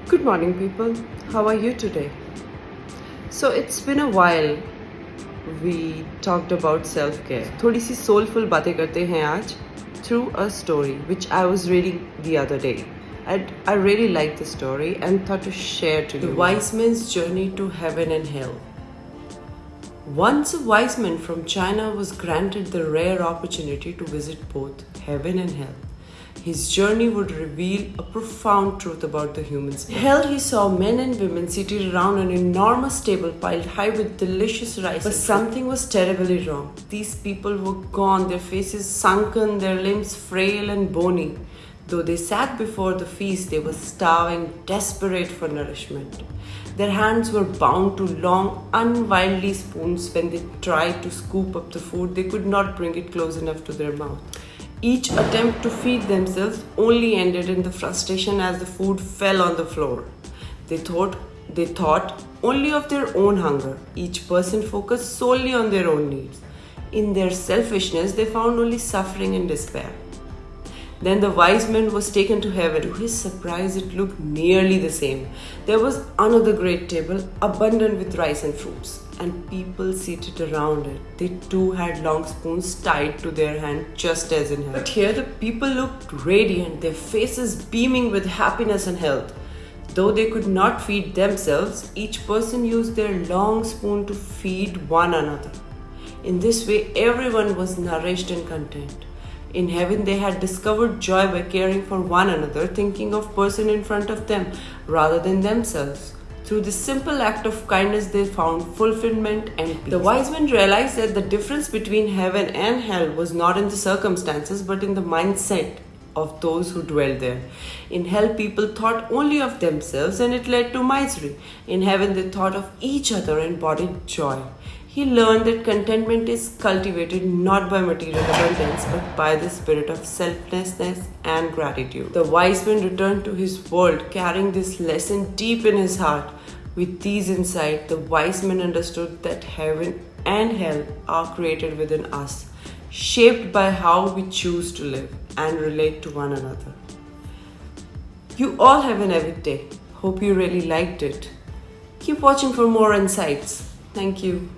Good morning, people. How are you today? So it's been a while we talked about self-care. थोड़ी सी soulful बातें करते हैं आज through a story which I was reading the other day. And I really liked the story and thought to share to you. The Wise Man's Journey to Heaven and Hell. Once a wise man from China was granted the rare opportunity to visit both heaven and hell. His journey would reveal a profound truth about the human spirit. In hell, he saw men and women seated around an enormous table piled high with delicious rice. But something was terribly wrong. These people were gaunt, their faces sunken, their limbs frail and bony. Though they sat before the feast, they were starving, desperate for nourishment. Their hands were bound to long, unwieldy spoons. When they tried to scoop up the food, they could not bring it close enough to their mouth. Each attempt to feed themselves only ended in the frustration as the food fell on the floor. They thought only of their own hunger. Each person focused solely on their own needs. In their selfishness, they found only suffering and despair. Then the wise man was taken to heaven. To his surprise, it looked nearly the same. There was another great table, abundant with rice and fruits, and people seated around it. They too had long spoons tied to their hand, just as in heaven. But here the people looked radiant, their faces beaming with happiness and health. Though they could not feed themselves, each person used their long spoon to feed one another. In this way, everyone was nourished and content. In heaven, they had discovered joy by caring for one another, thinking of person in front of them rather than themselves. Through this simple act of kindness, they found fulfillment and peace. The wise men realized that the difference between heaven and hell was not in the circumstances but in the mindset of those who dwelled there. In hell, people thought only of themselves and it led to misery. In heaven, they thought of each other and embodied joy. He learned that contentment is cultivated not by material abundance but by the spirit of selflessness and gratitude. The wise man returned to his world carrying this lesson deep in his heart. With these insights, the wise man understood that heaven and hell are created within us, shaped by how we choose to live and relate to one another. You all have an avid day. Hope you really liked it. Keep watching for more insights. Thank you.